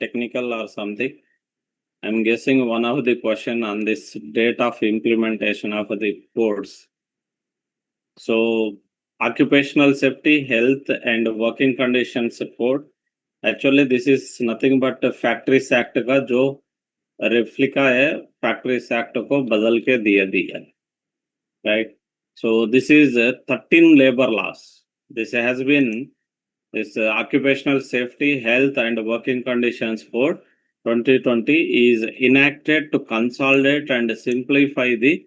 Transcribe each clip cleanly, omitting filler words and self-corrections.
technical or something. I'm guessing one of the question on this date of implementation of the codes. So occupational safety, health and working conditions code. Actually, this is nothing but Factories Act का जो replica है Factories Act को बदल के दिया right? So this is 13 labor laws. This has been this occupational safety, health and working conditions code 2020 is enacted to consolidate and simplify the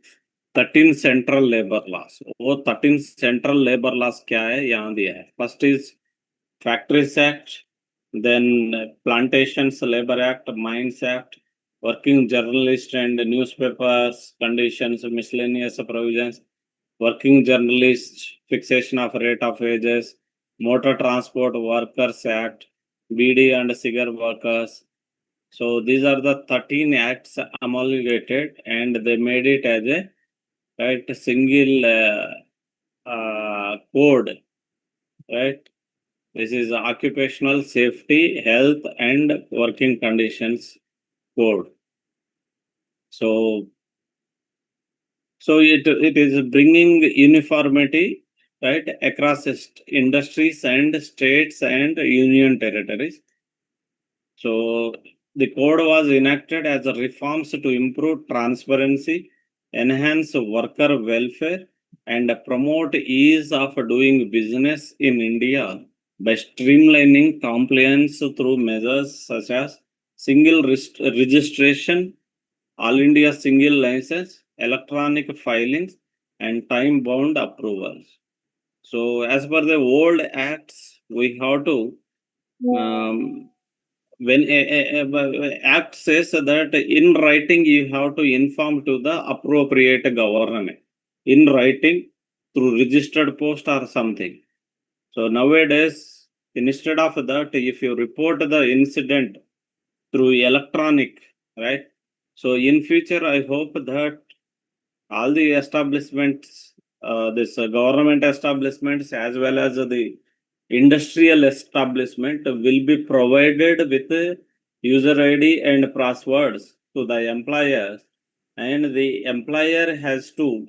13 central labor laws. वो 13 central labor laws क्या है यहाँ दिया है. First is Factories Act, then Plantations Labor Act, Mines Act, Working Journalist and Newspapers Conditions, Miscellaneous Provisions, Working Journalist Fixation of Rate of Wages, Motor Transport Workers Act, BD and Cigar Workers. So these are the 13 acts amalgamated and they made it as a single code, right? This is Occupational Safety, Health and Working Conditions Code. So it is bringing uniformity, right, across industries and states and union territories. So the code was enacted as a reforms to improve transparency, enhance worker welfare, and promote ease of doing business in India by streamlining compliance through measures such as single registration, All India single license, electronic filings, and time-bound approvals. So, as per the old acts, we have to when act says that in writing you have to inform to the appropriate government in writing through registered post or something. So nowadays, instead of that, if you report the incident through electronic, right? So in future, I hope that all the establishments, this government establishments as well as the industrial establishment will be provided with user ID and passwords to the employers, and the employer has to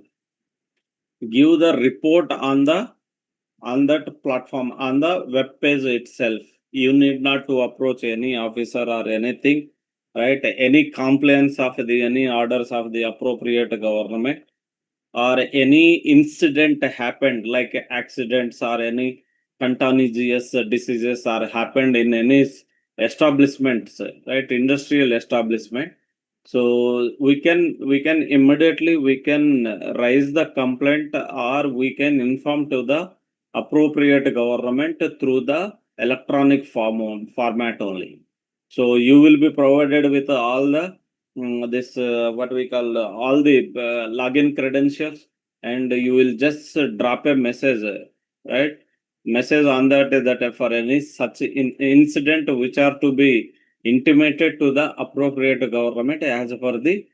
give the report on that platform on the web page itself. You need not to approach any officer or anything, right? Any complaints of the any orders of the appropriate government or any incident happened like accidents or any contagious diseases are happened in any establishments, right? Industrial establishment. So we can immediately we can raise the complaint or we can inform to the appropriate government through the electronic format only. So you will be provided with all the this what we call all the login credentials, and you will just drop a message, right? Message on that for any such incident which are to be intimated to the appropriate government as per the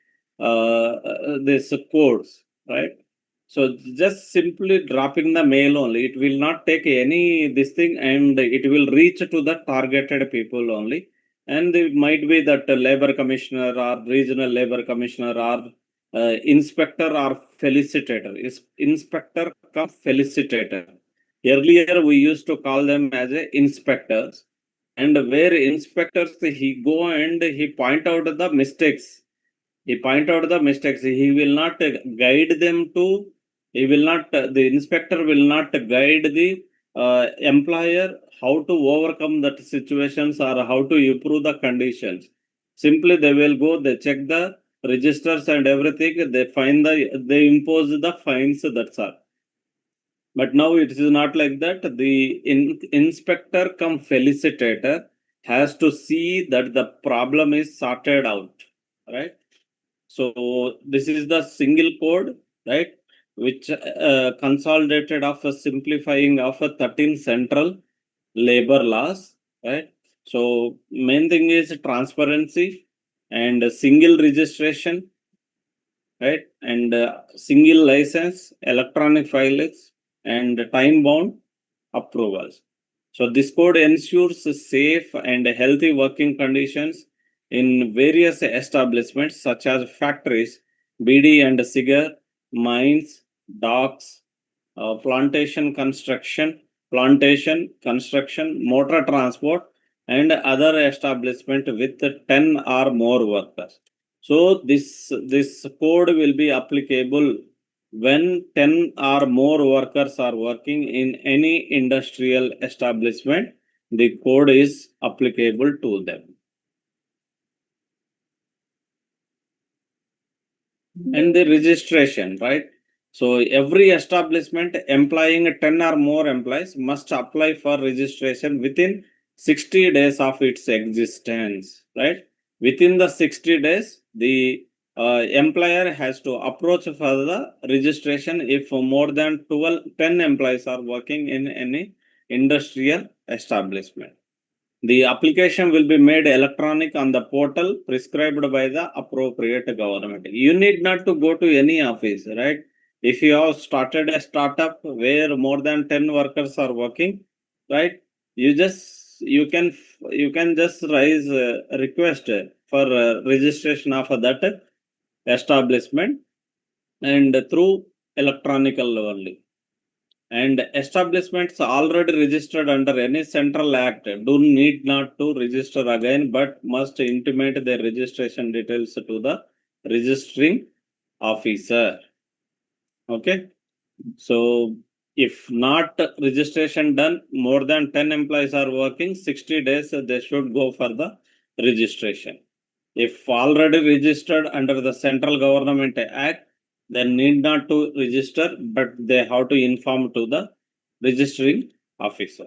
this codes, right? So just simply dropping the mail only, it will not take any this thing, and it will reach to the targeted people only. And it might be that labor commissioner or regional labor commissioner or inspector or felicitator. Is inspector come felicitator. Earlier we used to call them as inspectors, and where inspectors he go and he point out the mistakes. He point out the mistakes. He will not guide them to. He will not. The inspector will not guide the employer how to overcome that situations or how to improve the conditions. Simply they will go. They check the registers and everything. They find they impose the fines. That's all. But now it is not like that. The inspector come felicitator has to see that the problem is sorted out, right? So this is the single code, right? Which consolidated of a simplifying of a 13 central labor laws, right? So main thing is transparency and single registration, right? And single license, electronic filings, and time bound approvals. So this code ensures safe and healthy working conditions in various establishments such as factories, BD and cigar, mines, docks, plantation construction, motor transport, and other establishment with 10 or more workers. So this code will be applicable when 10 or more workers are working in any industrial establishment. The code is applicable to them. And the registration, right? So every establishment employing 10 or more employees must apply for registration within 60 days of its existence, right? Within the 60 days, the employer has to approach for the registration if more than 10 employees are working in any industrial establishment. The application will be made electronic on the portal prescribed by the appropriate government. You need not to go to any office, right? If you have started a startup where more than 10 workers are working, right? You can just raise a request for registration of that establishment and through electronical only. And establishments already registered under any central act do need not to register again, but must intimate their registration details to the registering officer. Okay. So if not registration done, more than 10 employees are working, 60 days they should go for the registration. If already registered under the central government act, then need not to register, but they have to inform to the registering officer.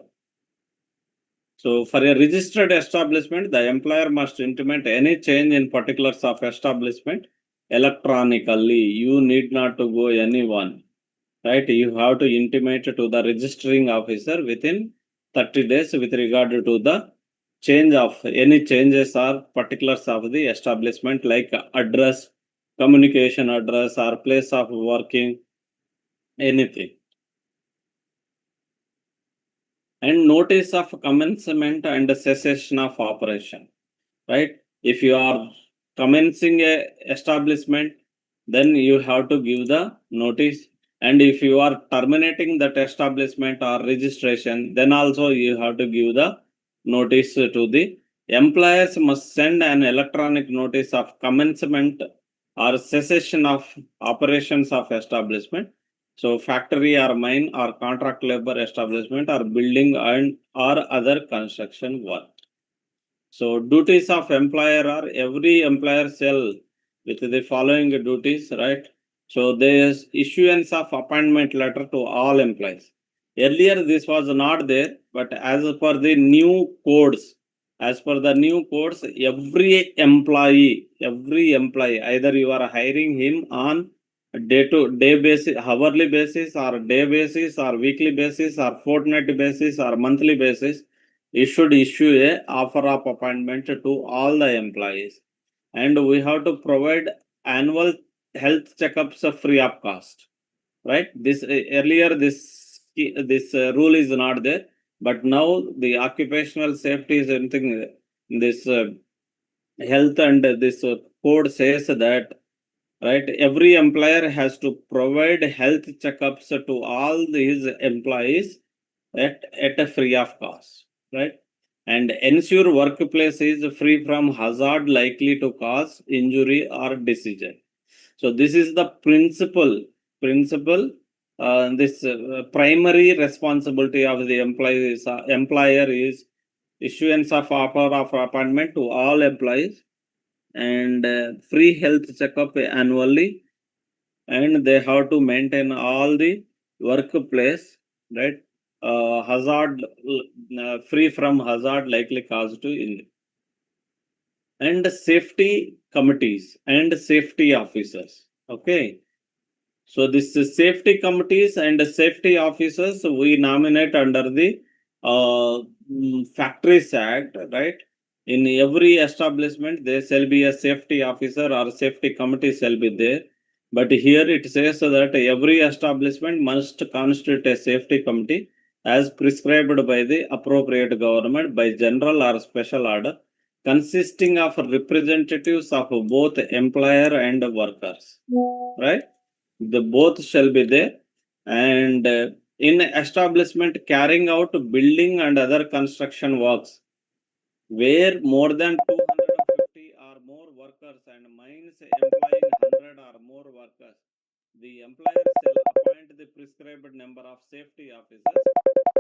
So for a registered establishment, the employer must intimate any change in particulars of establishment electronically. You need not to go anyone, right? You have to intimate to the registering officer within 30 days with regard to the change of any changes or particulars of the establishment like address, communication address or place of working, anything. And notice of commencement and cessation of operation, right? If you are commencing a establishment, then you have to give the notice. And if you are terminating that establishment or registration, then also you have to give the notice to the employers. Must send an electronic notice of commencement or cessation of operations of establishment. So factory or mine or contract labor establishment or building and or other construction work. So duties of employer are every employer shall with the following duties, right? So there is issuance of appointment letter to all employees. Earlier this was not there, but as per the new codes, every employee, either you are hiring him on day to day basis, hourly basis, or day basis, or weekly basis, or fortnightly basis, or monthly basis, you should issue a offer of appointment to all the employees. And we have to provide annual health checkups free of cost, right? This earlier this rule is not there, but now the occupational safety is something. This health and this code says that, right, every employer has to provide health checkups to all his employees at a free of cost, right? And ensure workplace is free from hazard likely to cause injury or disease. So this is the principle. This primary responsibility of the employer is issuance of offer of appointment to all employees and free health checkup annually, and they have to maintain all the workplace, right? Hazard free from hazard likely caused to injury. And safety committees and safety officers. Okay. So this is safety committees and safety officers we nominate under the Factories Act, right? In every establishment, there shall be a safety officer or safety committee shall be there. But here it says that every establishment must constitute a safety committee as prescribed by the appropriate government by general or special order, consisting of representatives of both employer and workers. Right? The both shall be there. And in establishment carrying out building and other construction works, where more than 250 or more workers and mines employing 100 or more workers, the employer shall appoint the prescribed number of safety officers.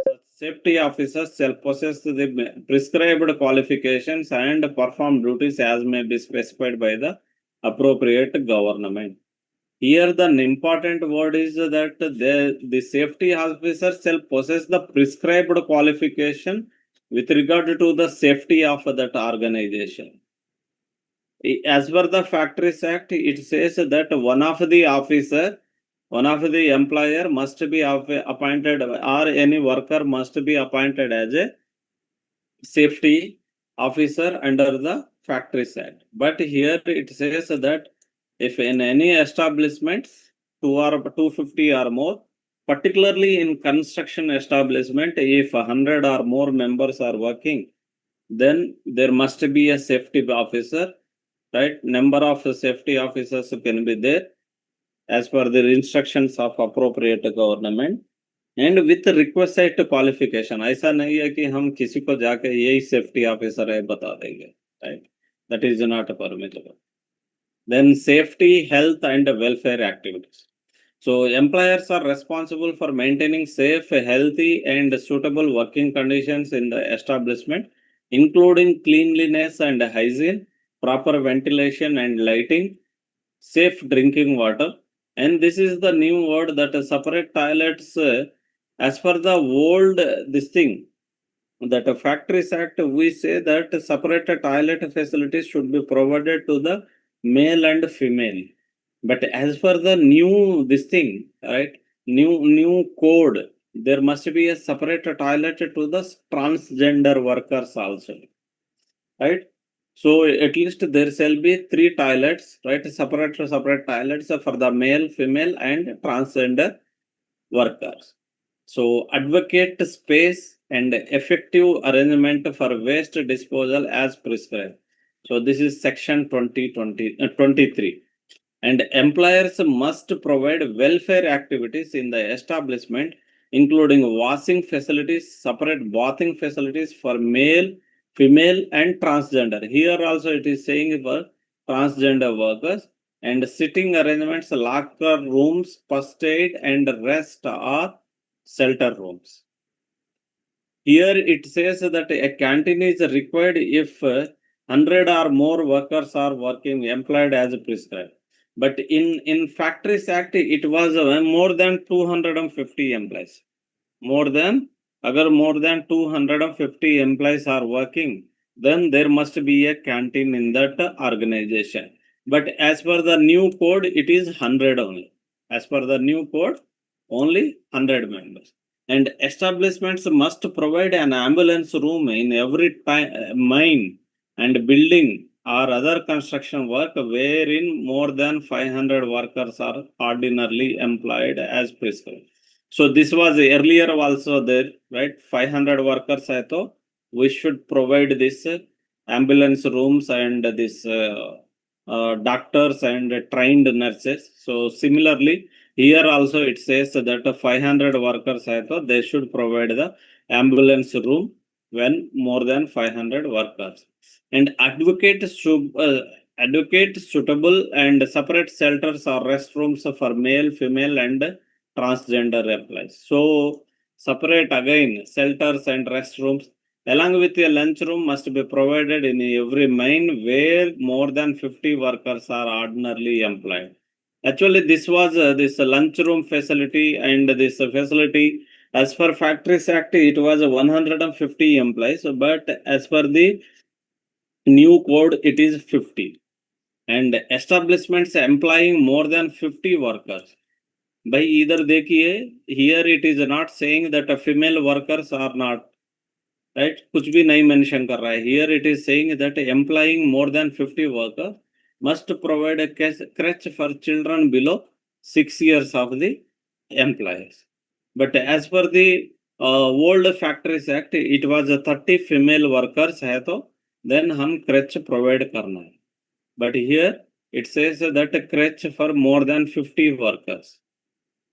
Such safety officers shall possess the prescribed qualifications and perform duties as may be specified by the appropriate government. Here, the important word is that the safety officer shall possess the prescribed qualification with regard to the safety of that organization. As per the Factories Act, it says that one of the employer must be appointed, or any worker must be appointed as a safety officer under the Factories Act. But here it says that if in any establishments 250 or more, particularly in construction establishment, if 100 or more members are working, then there must be a safety officer, right? Number of safety officers can be there as per the instructions of appropriate government and with requisite qualification. ऐसा नहीं है कि हम किसी को जाके यही safety officer है बता देंगे, right? That is not permissible. Then safety, health and welfare activities. So employers are responsible for maintaining safe, healthy and suitable working conditions in the establishment, including cleanliness and hygiene, proper ventilation and lighting, safe drinking water. And this is the new word that separate toilets, as per the old this thing, that a Factories Act, we say that separate toilet facilities should be provided to the male and female. But as per the new this thing, right, new code, there must be a separate toilet to the transgender workers also, right? So at least there shall be 3 toilets, right? Separate toilets for the male, female, and transgender workers. So advocate space and effective arrangement for waste disposal as prescribed. So this is section 23. And employers must provide welfare activities in the establishment, including washing facilities, separate bathing facilities for male, female, and transgender. Here also it is saying for transgender workers, and sitting arrangements, locker rooms, first aid, and rest or shelter rooms. Here it says that a canteen is required if 100 or more workers are working employed as prescribed. But in Factories Act, it was more than 250 employees. More than 250 employees are working, then there must be a canteen in that organization. But as per the new code, it is 100 only. As per the new code, only 100 members. And establishments must provide an ambulance room in every mine and building or other construction work wherein more than 500 workers are ordinarily employed as prescribed. So this was earlier also there, right? 500 workers I thought we should provide this ambulance rooms and this doctors and trained nurses. So similarly, here also it says that 500 workers I thought they should provide the ambulance room when more than 500 workers. And advocate suitable and separate shelters or restrooms for male, female, and transgender employees. So separate again shelters and restrooms along with a lunchroom must be provided in every mine where more than 50 workers are ordinarily employed. Actually, this was this lunchroom facility and this facility as per Factories Act, it was 150 employees, but as per the new code, it is 50. And establishments employing more than 50 workers. By either देखिए, here it is not saying that female workers are not, right? कुछ भी नहीं mention कर रहा है. Here it is saying that employing more than 50 workers must provide a crèche for children below 6 years of the employees. But as per the old factories act it was 30 female workers है तो then हम crèche provide करना है. But here it says that crèche for more than 50 workers.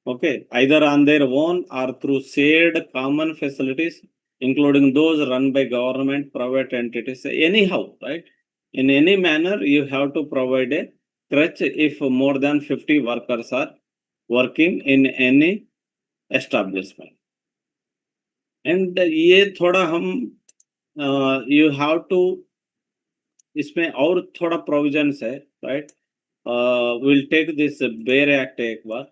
Okay, either on their own or through shared common facilities, including those run by government, private entities. Anyhow, right? In any manner, you have to provide a crèche if more than 50 workers are working in any establishment. And ये थोड़ा हम you have to इसमें और थोड़ा provisions है, right. Will take this bare act एक बार.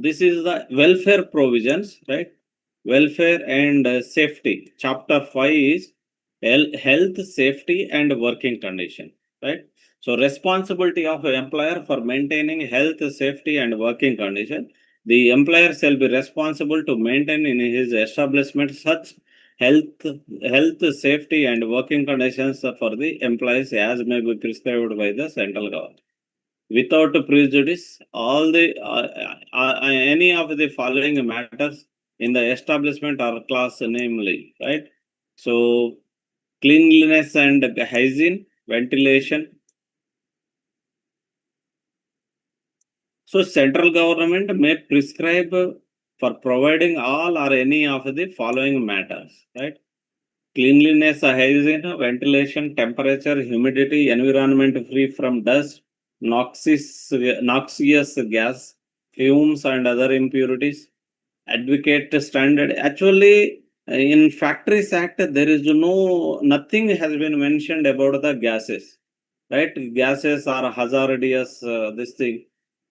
This is the welfare provisions, right? Welfare and safety. Chapter 5 is health, safety and working condition, right? So responsibility of employer for maintaining health, safety and working condition. The employer shall be responsible to maintain in his establishment such health, safety and working conditions for the employees as may be prescribed by the central government, without prejudice all the any of the following matters in the establishment or class, namely, right? So cleanliness and hygiene, ventilation. So central government may prescribe for providing all or any of the following matters, right? Cleanliness, hygiene, ventilation, temperature, humidity, environment free from dust, noxious gas, fumes and other impurities. Advocate standard. Actually, in Factories Act, there is nothing has been mentioned about the gases, right? Gases are hazardous, this thing,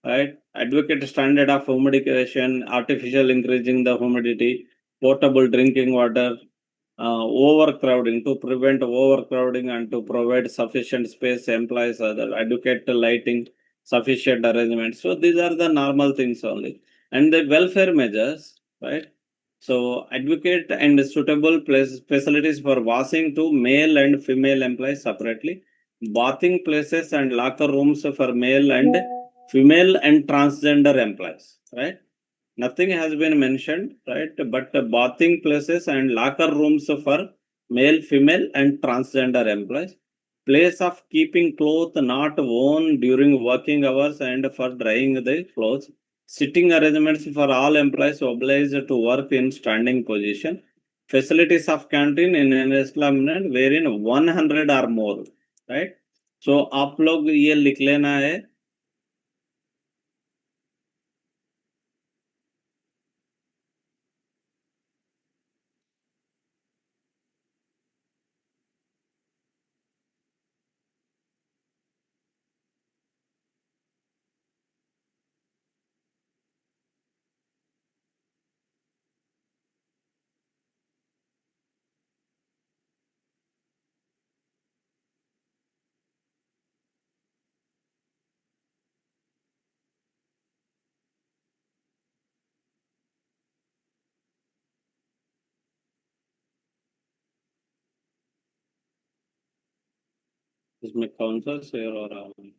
right? Advocate standard of humidification, artificial increasing the humidity, potable drinking water, overcrowding, to prevent overcrowding and to provide sufficient space, employees, other adequate lighting, sufficient arrangements. So these are the normal things only. And the welfare measures, right? So advocate and suitable facilities for washing to male and female employees separately, bathing places and locker rooms for male and female and transgender employees, right? Nothing has been mentioned, right? But bathing places and locker rooms for male, female and transgender employees, place of keeping clothes not worn during working hours and for drying the clothes, sitting arrangements for all employees obliged to work in standing position, facilities of canteen in an establishment wherein 100 or more, right? So आप लोग ये लिख लेना है. इसमें कौन सा share हो रहा है?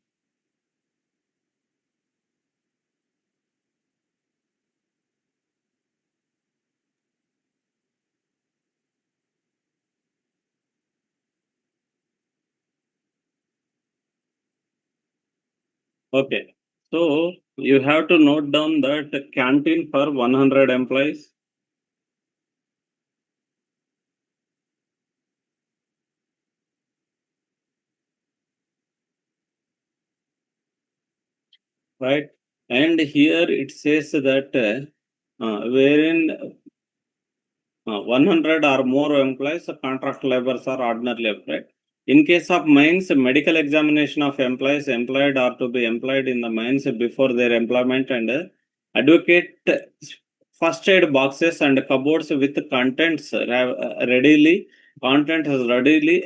Okay, so you have to note down that canteen for 100 employees, right? And here it says that wherein 100 or more employees, contract laborers or ordinary employed. In case of mines, medical examination of employees employed are to be employed in the mines before their employment, and advocate first aid boxes and cupboards with contents readily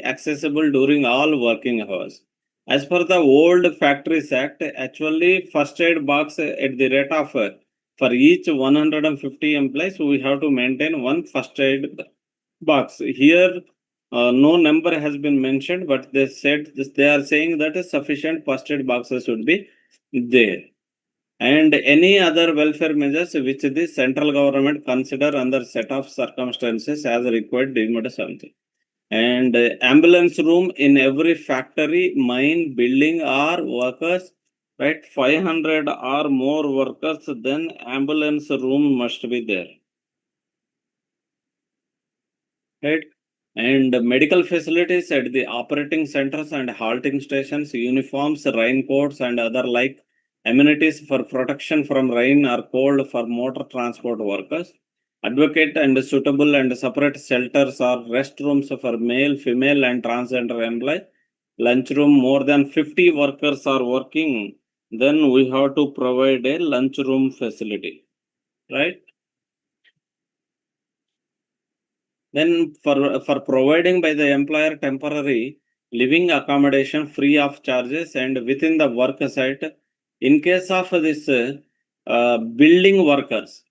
accessible during all working hours. As per the old Factories Act, actually first aid box at the rate of for each 150 employees, we have to maintain one first aid box. Here, no number has been mentioned, but they said this, they are saying that sufficient first aid boxes should be there. and any other welfare measures which the central government consider under set of circumstances as required deemed something. And ambulance room in every factory, mine, building or workers, right? 500 or more workers, then ambulance room must be there, right? And medical facilities at the operating centers and halting stations, uniforms, raincoats, and other like amenities for protection from rain or cold for motor transport workers. Advocate and suitable and separate shelters or restrooms for male, female, and transgender employees. Lunchroom, more than 50 workers are working, then we have to provide a lunchroom facility, right? Then for providing by the employer temporary living accommodation free of charges and within the work site, in case of this building workers,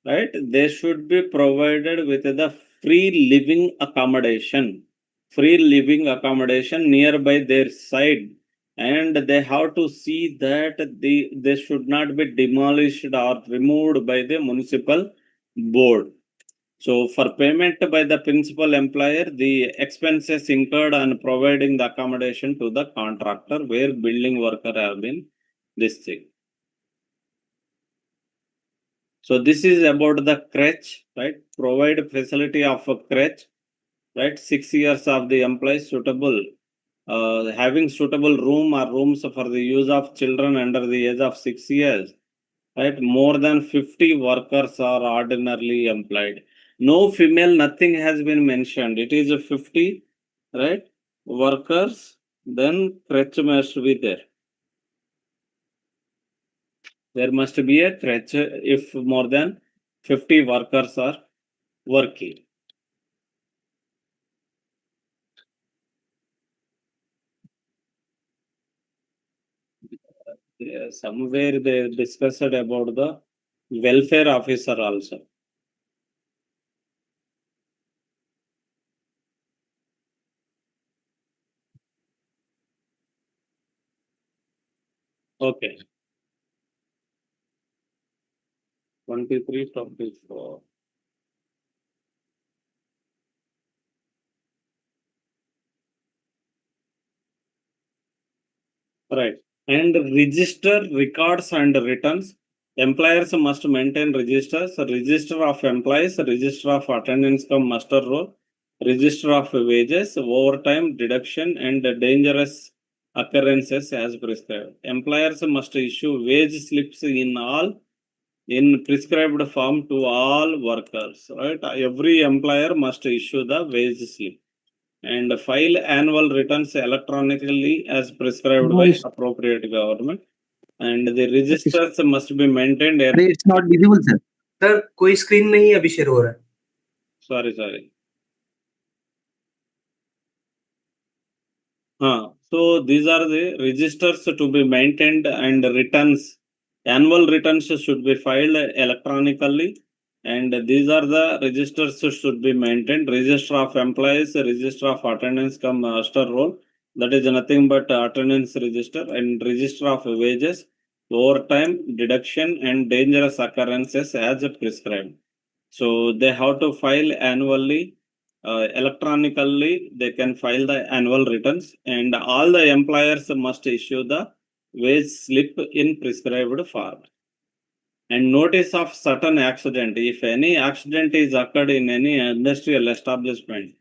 right, they should be provided with the free living accommodation nearby their side, and they have to see that they should not be demolished or removed by the municipal board. So for payment by the principal employer, the expenses incurred on providing the accommodation to the contractor where building worker have been this thing. So this is about the crèche, right? Provide facility of a crèche, right? 6 years of the employee suitable, having suitable room or rooms for the use of children under the age of 6 years. Right, more than 50 workers are ordinarily employed. No female, nothing has been mentioned. It is a 50, right, workers, then crèche must be there. There must be a crèche if more than 50 workers are working. Somewhere they discussed about the welfare officer also. Okay. 23, 24. Right. And register records and returns. Employers must maintain registers, register of employees, register of attendance come muster roll, register of wages, overtime, deduction, and dangerous occurrences as prescribed. Employers must issue wage slips in prescribed form to all workers. Right. Every employer must issue the wage slip and file annual returns electronically as prescribed by Voice. appropriate government, and the registers must be maintained अरे it's not visible sir. Sir कोई screen नहीं अभी share हो रहा है. sorry. So these are the registers to be maintained and returns. Annual returns should be filed electronically, and these are the registers should be maintained. Register of employees, register of attendance come master roll. That is nothing but attendance register, and register of wages, overtime, deduction, and dangerous occurrences as prescribed. So they have to file annually. Electronically they can file the annual returns, and all the employers must issue the wage slip in prescribed form. And notice of certain accident, if any accident is occurred in any industrial establishment,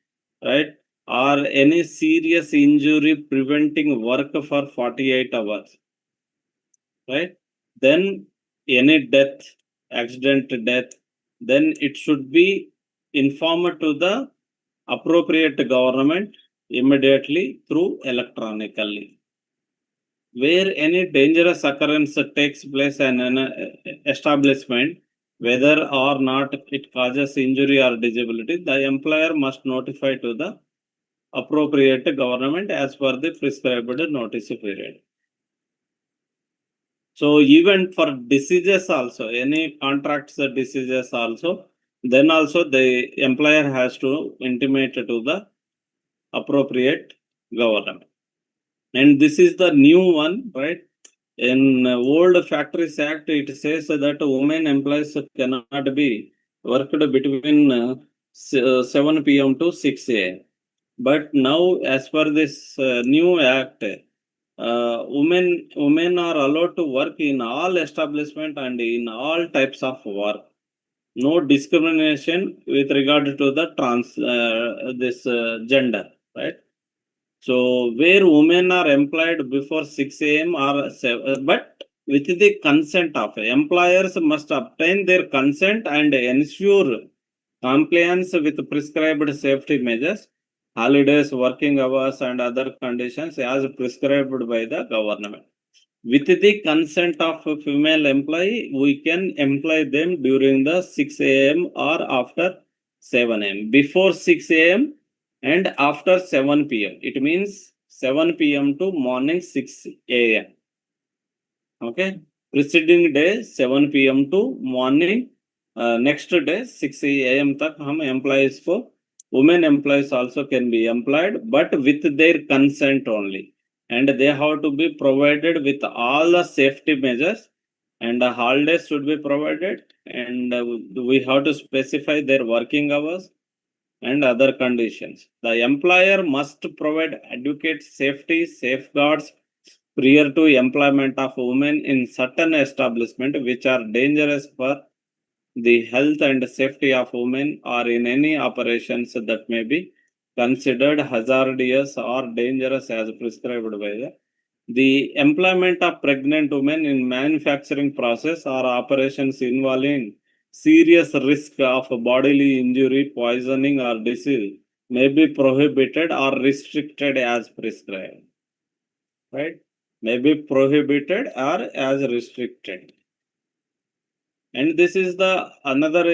right, or any serious injury preventing work for 48 hours, right, then any accident death, then it should be informed to the appropriate government immediately through electronically. Where any dangerous occurrence takes place in an establishment, whether or not it causes injury or disability, the employer must notify to the appropriate government as per the prescribed notice period. So even for diseases also, any contracts diseases also, then also the employer has to intimate to the appropriate government. And this is the new one, right? In old Factories Act, it says that women employees cannot be worked between 7 p.m. to 6 a.m. But now, as per this new act, women are allowed to work in all establishment and in all types of work. No discrimination with regard to the gender, right? So where women are employed before 6 a.m. or 7, but with the consent of employers must obtain their consent and ensure compliance with prescribed safety measures, holidays, working hours, and other conditions as prescribed by the government. With the consent of a female employee, we can employ them during the 6 a.m. or after 7 a.m. Before 6 a.m. and after 7 p.m. It means 7 p.m. to morning 6 a.m. Okay. Preceding day 7 p.m. to morning next day 6 a.m. तक हम employees को women employees also can be employed, but with their consent only. And they have to be provided with all the safety measures, and the holidays should be provided, and we have to specify their working hours and other conditions. The employer must provide adequate safety safeguards prior to employment of women in certain establishments which are dangerous for the health and safety of women, or in any operations that may be considered hazardous or dangerous as prescribed by the employment of pregnant women in manufacturing process or operations involving serious risk of bodily injury, poisoning, or disease may be prohibited or restricted as prescribed. Right? May be prohibited or as restricted. And this is the another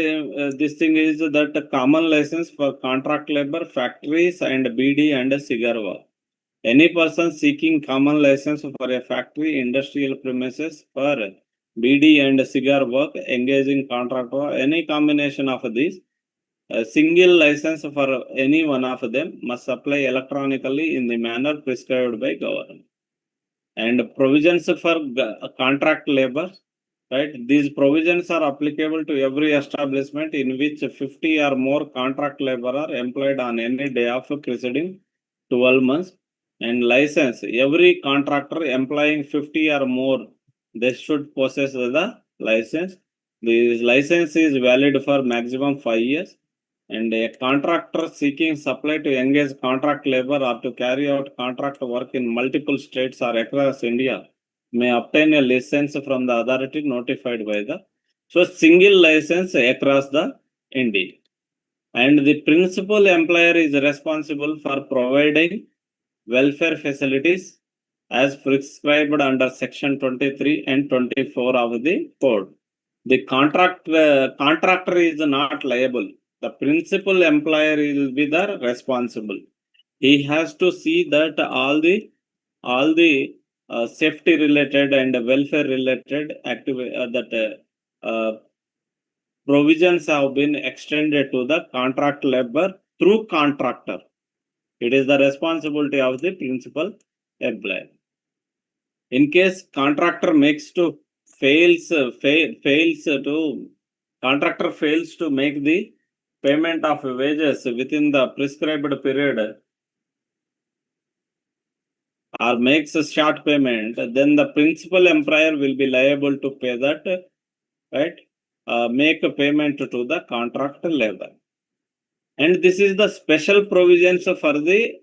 this thing is that common license for contract labor, factories, and BD and cigar work. Any person seeking common license for a factory, industrial premises, for BD and cigar work, engaging contract work, any combination of these, a single license for any one of them must apply electronically in the manner prescribed by government. And provisions for contract labor, right? These provisions are applicable to every establishment in which 50 or more contract labor are employed on any day of preceding 12 months. And license, every contractor employing 50 or more, they should possess the license. The license is valid for maximum 5 years. And a contractor seeking supply to engage contract labor or to carry out contract work in multiple states or across India may obtain a license from the authority notified by the single license across the India. And the principal employer is responsible for providing welfare facilities as prescribed under section 23 and 24 of the code. The contractor is not liable. The principal employer will be the responsible. He has to see that all the safety related and welfare related provisions have been extended to the contract labor through contractor. It is the responsibility of the principal employer. In case contractor fails to make the payment of wages within the prescribed period or makes a short payment, then the principal employer will be liable to pay that, right? Make a payment to the contract labor. And this is the special provisions for the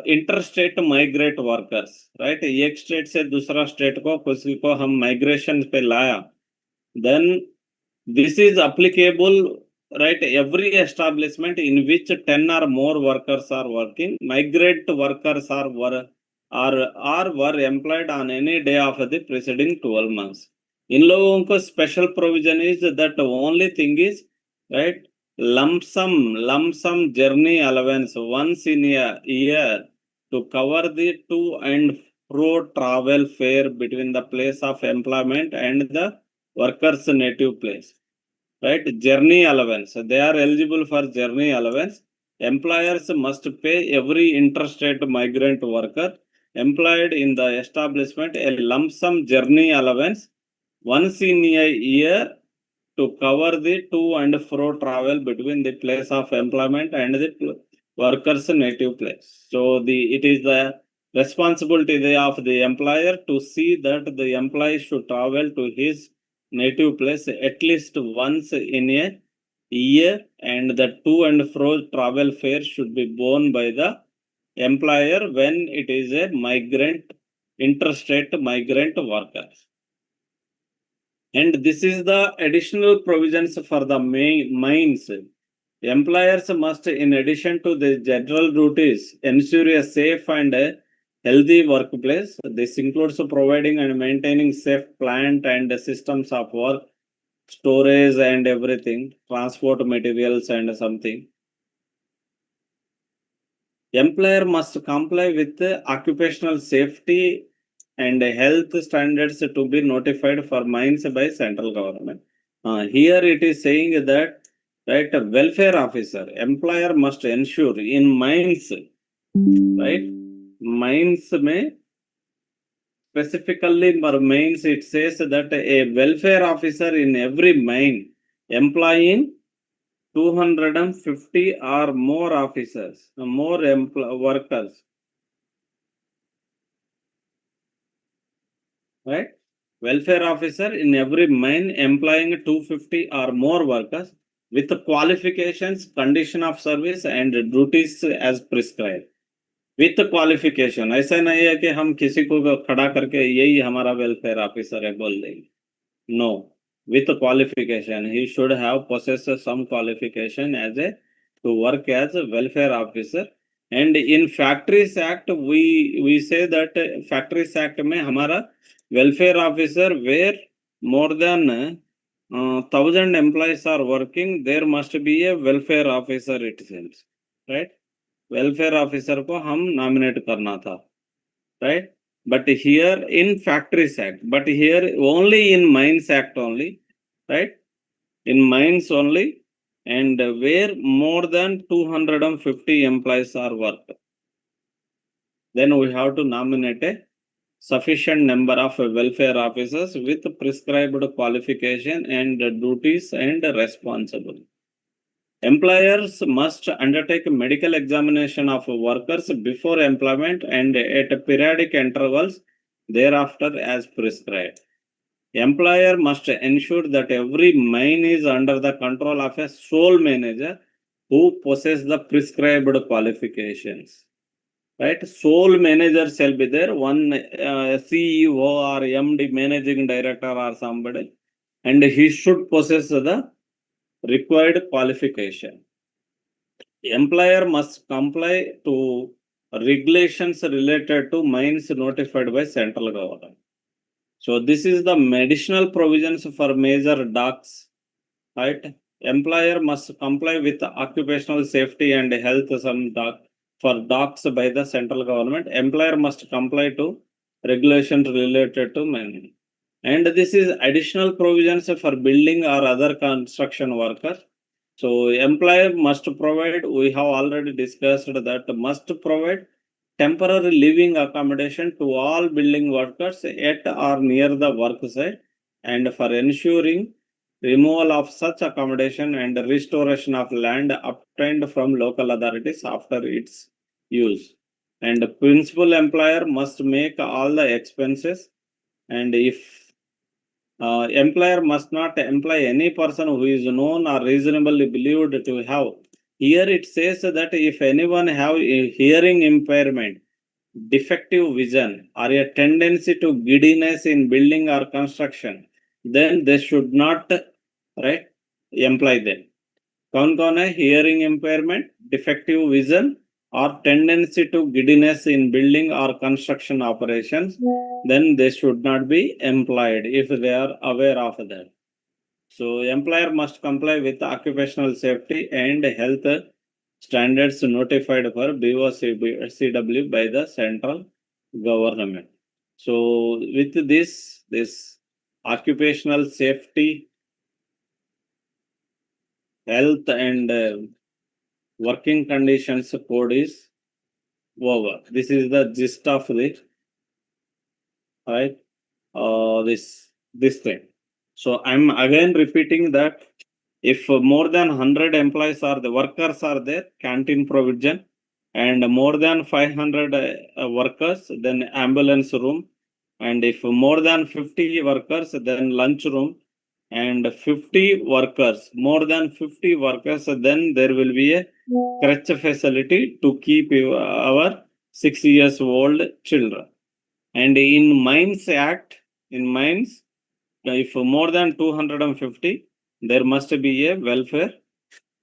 interstate migrate workers, right? एक state से दूसरा state को किसी को हम migration पे लाया, then this is applicable, right? Every establishment in which 10 or more workers are working, migrant workers were employed on any day of the preceding 12 months. In लोगों को special provision is that only thing is, right? Lump sum journey allowance once in a year to cover the to and fro travel fare between the place of employment and the worker's native place, right? Journey allowance, they are eligible for journey allowance. Employers must pay every interstate migrant worker employed in the establishment a lump sum journey allowance once in a year to cover the to and fro travel between the place of employment and the worker's native place. So it is the responsibility of the employer to see that the employee should travel to his native place at least once in a year, and the to and fro travel fare should be borne by the employer when it is a migrant, interstate migrant worker. And this is the additional provisions for the mines. Employers must, in addition to the general duties, ensure a safe and a healthy workplace. This includes providing and maintaining safe plant and systems of work, storage and everything, transport materials and something. Employer must comply with occupational safety and health standards to be notified for mines by central government. Here it is saying that, right, a welfare officer, employer must ensure in mines, right, mines may specifically for mines, it says that a welfare officer in every mine employing 250 or more officers, more workers, right? Welfare officer in every mine employing 250 or more workers with qualifications, condition of service and duties as prescribed. With qualification, ऐसा नहीं है कि हम किसी को खड़ा करके यही हमारा वेलफेयर ऑफिसर है बोल देंगे. No, with qualification, he should have possessed some qualification as a to work as a welfare officer. And in Factories Act, we say that Factories Act में हमारा welfare officer where more than 1,000 employees are working, there must be a welfare officer, it seems, right? Welfare officer को हम nominate करना था, right? But here in Factories Act, but here only in Mines Act only, right? In mines only, and where more than 250 employees are worked, then we have to nominate a sufficient number of welfare officers with prescribed qualification and duties and responsible. Employers must undertake medical examination of workers before employment and at periodic intervals thereafter as prescribed. Employer must ensure that every mine is under the control of a sole manager who possesses the prescribed qualifications. Right? Sole manager shall be there, one CEO or MD, managing director or somebody, and he should possess the required qualification. Employer must comply to regulations related to mines notified by central government. So this is the additional provisions for major docks, right? Employer must comply with the occupational safety and health some for docks by the central government. Employer must comply to regulations related to mining. And this is additional provisions for building or other construction workers. So employer must provide, we have already discussed that must provide temporary living accommodation to all building workers at or near the work site, and for ensuring removal of such accommodation and restoration of land obtained from local authorities after its use. And the principal employer must make all the expenses, and if employer must not employ any person who is known or reasonably believed to have. Here it says that if anyone have a hearing impairment, defective vision, or a tendency to giddiness in building or construction, then they should not, right, employ them. कौन है? Hearing impairment, defective vision, or tendency to giddiness in building or construction operations, then they should not be employed if they are aware of that. So employer must comply with occupational safety and health standards notified for BOCW by the central government. So with this occupational safety, health and working conditions code is over. This is the gist of the, right, this thing. So I'm again repeating that if more than 100 employees are the workers are there, canteen provision, and more than 500 workers, then ambulance room, and if more than 50 workers, then lunch room, and 50 workers, more than 50 workers, then there will be a crutch facility to keep our 6 years old children. And in Mines Act, in Mines, if more than 250, there must be a welfare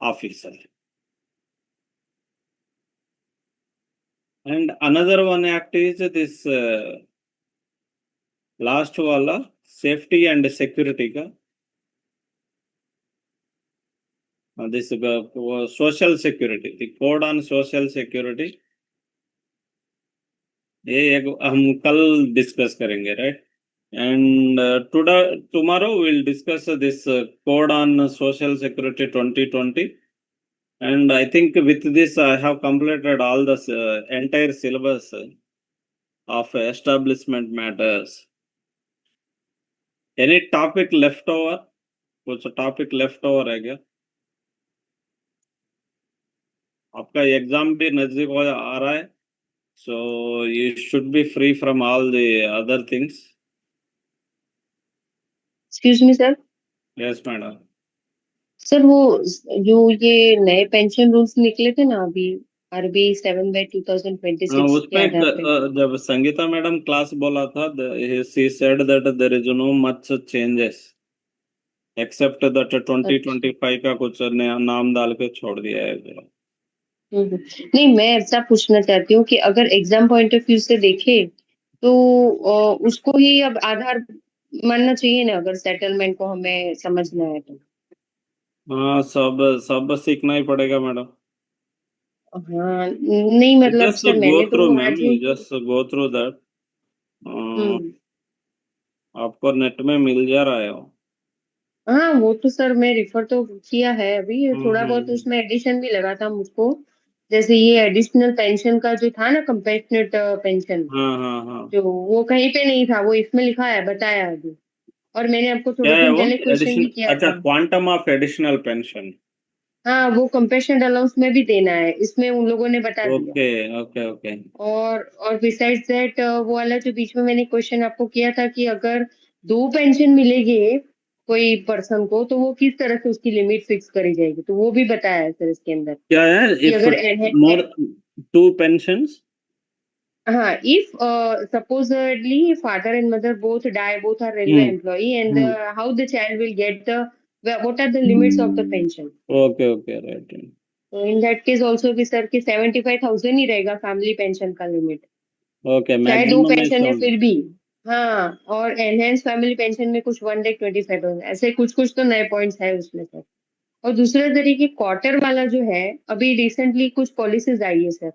officer. And another one act is this last wala safety and security ka. This social security, the code on social security. ये हम कल discuss करेंगे, right? And tomorrow we'll discuss this code on social security 2020. And I think with this I have completed all the entire syllabus of establishment matters. Any topic left over? कुछ topic left over है क्या? आपका exam भी नजदीक आ रहा है, so you should be free from all the other things. Excuse me, sir. Yes, madam. Sir वो जो ये नए पेंशन रूल्स निकले थे ना अभी RBI 7/2026 के उसमें आधार पे, जब संगीता मैडम क्लास बोला था, she said that there is no much changes except that 2025 का कुछ नया नाम डाल के छोड़ दिया है. नहीं, मैं ऐसा पूछना चाहती हूँ कि अगर एग्जाम पॉइंट ऑफ व्यू से देखे तो उसको ही अब आधार मानना चाहिए ना, अगर सेटलमेंट को हमें समझना है तो. हाँ, सब सीखना ही पड़ेगा मैडम. हाँ नहीं मतलब Just सर go मैंने through, तो ma'am. आज ही Just go through that. आपको नेट में मिल जा रहा है वो. हाँ वो तो सर मैं रिफर तो किया है अभी, थोड़ा बहुत उसमें एडिशन भी लगा था मुझको, जैसे ये एडिशनल पेंशन का जो था ना, कंपैशनेट पेंशन, हाँ. जो वो कहीं पे नहीं था, वो इसमें लिखा है, बताया अभी. और मैंने आपको क्या थोड़े है दिन वो पहले क्वेश्चन भी एडिशनल? किया अच्छा, था. Quantum of additional pension. हाँ वो कंपैशनेट अलाउंस में भी देना है, इसमें उन लोगों ने बता दिया. ओके. और बिसाइड्स दैट वो वाला जो बीच में मैंने क्वेश्चन आपको किया था कि अगर 2 पेंशन मिलेगी कोई पर्सन को तो वो किस तरह से उसकी लिमिट फिक्स करी जाएगी, तो वो भी बताया है सर इसके अंदर क्या है? कि इफ अगर मोर 2 पेंशंस, हाँ, if supposedly father and mother both die, both are railway employee, and how the child will get what are the limits of the pension? Okay right. So in that case also भी sir कि 75,000 ही रहेगा family pension का limit. Okay, चाहे 2 maximum pension है है. फिर भी. हाँ, और एनहेंस फैमिली पेंशन में कुछ 1,25,000 ऐसे कुछ तो नए पॉइंट्स है उसमें सर. और दूसरा तरीके क्वार्टर वाला जो है, अभी रिसेंटली कुछ पॉलिसीज आई है सर,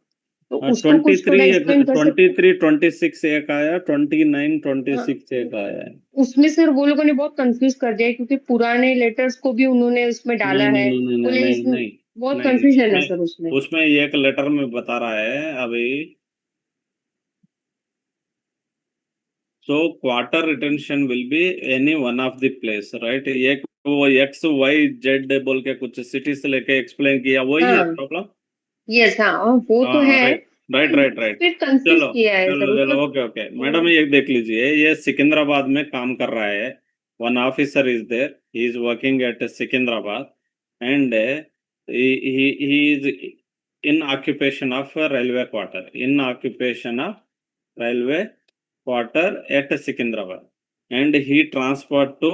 तो उसको कुछ थोड़ा एक्सप्लेन कर सकते हैं? 23 26 एक आया, 29 26 एक आया है. उसमें सर वो लोगों ने बहुत कंफ्यूज कर दिया है, क्योंकि पुराने लेटर्स को भी उन्होंने उसमें डाला है. बोले इसमें बहुत कंफ्यूजन है सर उसमें. उसमें एक लेटर में बता रहा है अभी. So quarter retention will be any one of the place, right? एक वो X Y Z बोल के कुछ सिटीज लेके एक्सप्लेन किया, वही है प्रॉब्लम. यस हाँ वो तो है. राइट. फिर कंफ्यूज किया है सर चलो ओके मैडम, ये देख लीजिए, ये सिकंदराबाद में काम कर रहा है. One officer is there, he is working at Secunderabad, and he is in occupation of railway quarter, in occupation of railway quarter at Secunderabad, and he transferred to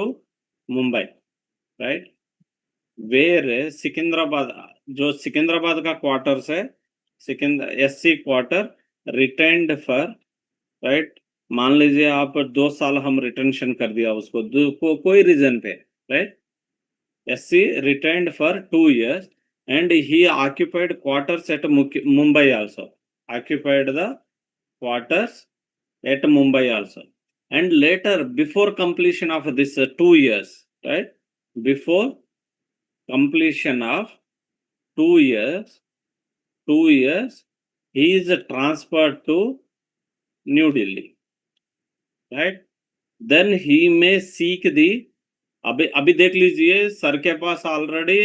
Mumbai, right? Where Secunderabad, जो सिकंदराबाद का quarters है, SC quarter retained for, right? मान लीजिए आप 2 साल हम retention कर दिया उसको, कोई रीजन पे, right? SC retained for 2 years, and he occupied quarters at Mumbai also. Occupied the quarters at Mumbai also. And later, before completion of this 2 years, right? Before completion of 2 years, he is transferred to New Delhi, right? Then he may seek the, अभी अभी देख लीजिए sir के पास already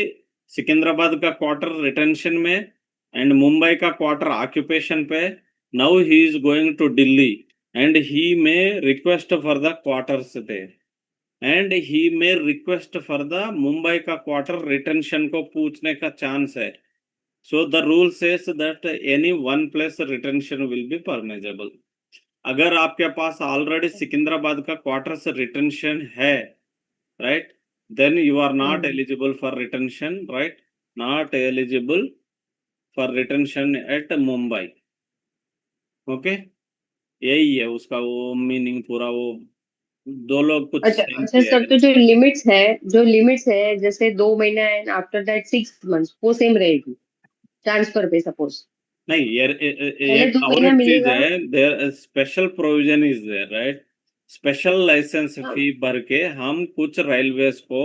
Secunderabad का quarter retention में and Mumbai का quarter occupation पे. Now he is going to Delhi and he may request for the quarters there and he may request for the Mumbai का क्वार्टर रिटेंशन को पूछने का चांस है. So the rule says that any one place retention will be permissible. अगर आपके पास already Secunderabad का quarters retention है, right, then you are not eligible for retention, right? Not eligible for retention at Mumbai. Okay, यही है उसका वो meaning पूरा. वो दो लोग कुछ अच्छा same अच्छा किया सर, है. तो जो लिमिट्स है जैसे 2 महीना एंड आफ्टर दैट 6 मंथ्स, वो सेम रहेगी ट्रांसफर पे? सपोज नहीं, ये पहले एक 2 और महीना एक चीज मिलेगा। है, there special provision is there, right? Special license हाँ, फी भर के हम कुछ रेलवेज को,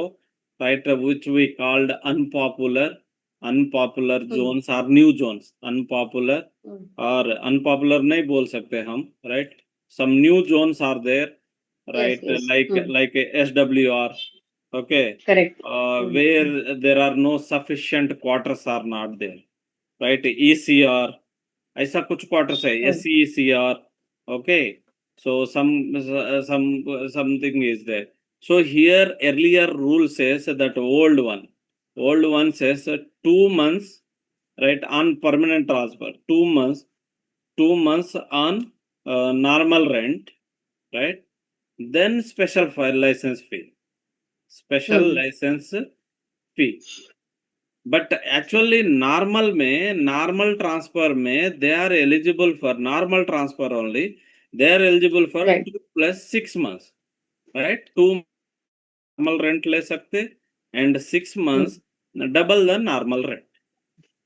right, which we called unpopular zones और न्यू जोन्स. अनपॉपुलर और अनपॉपुलर नहीं बोल सकते हम, right? Some new zones are there, yes right, yes, like SWR, okay, correct. where there are no sufficient quarters are not there, right? ECR, ऐसा कुछ quarters है, SECR, okay. So something is there. So here earlier rule says that old one says 2 months, right, on permanent transfer, 2 months on normal rent, right? Then special file license fee, special license fee. But actually normal transfer में they are eligible for normal transfer only. They are eligible for right 2 plus 6 months, right? 2 normal rent ले सकते and 6 months double the normal rent,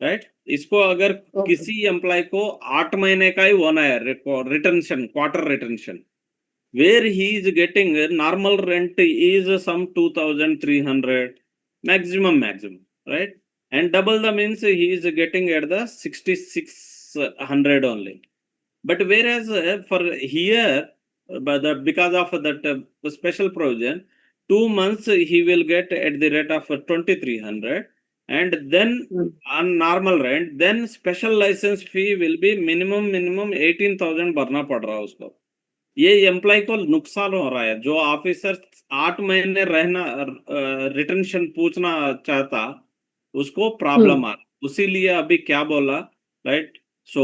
right? इसको अगर okay किसी employ को 8 महीने का ही होना है retention, quarter retention, where he is getting normal rent is some 2300 maximum, right? And double the means he is getting at the 6600 only. But whereas for here, because of that special provision, 2 months he will get at the rate of 2300, and then on normal rent, then special license fee will be minimum 18,000 भरना पड़ रहा है उसको. ये employ को नुकसान हो रहा है. जो ऑफिसर 8 महीने रहना रिटेंशन पूछना चाहता, उसको प्रॉब्लम आ रहा. उसीलिए अभी क्या बोला, right? So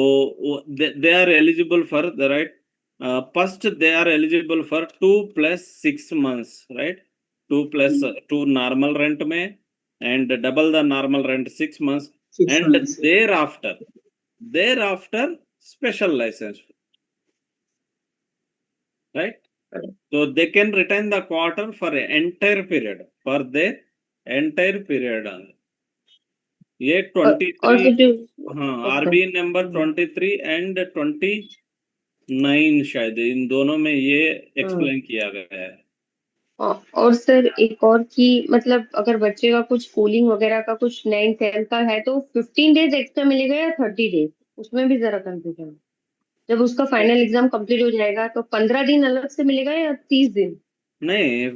they are eligible for the, right, first they are eligible for 2 plus 6 months, right? 2 plus 2 normal rent में and double the normal rent 6 months, and thereafter special license, right? So they can retain the quarter for entire period, for their entire period. ये और 23, तो जो हाँ, okay RB number 23 and 29 शायद, इन दोनों में ये एक्सप्लेन किया गया है. और सर एक और कि मतलब अगर बच्चे का कुछ स्कूलिंग वगैरह का कुछ 9th 10th का है तो 15 days एक्स्ट्रा मिलेगा या 30 days? उसमें भी जरा कंफ्यूजन है। जब उसका फाइनल एग्जाम कंप्लीट हो जाएगा तो 15 दिन अलग से मिलेगा या 30 दिन? नहीं,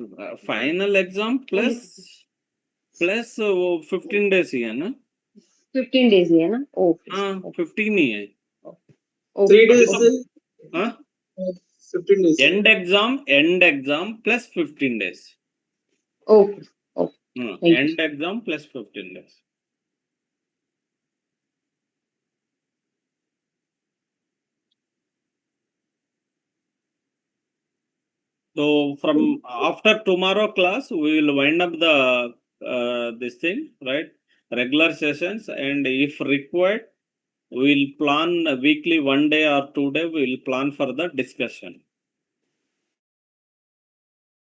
फाइनल एग्जाम प्लस वो 15 days ही है ना? 15 days ही है ना? ओके हाँ, 15 ही है. ओके 3 days तो, से हाँ, 15 days. end exam plus 15 days. Okay okay हाँ, thank you. end exam plus 15 days. So from after tomorrow class, we will wind up the this thing, right? Regular sessions, and if required, we will plan a weekly 1 day or 2 day. We will plan for the discussion.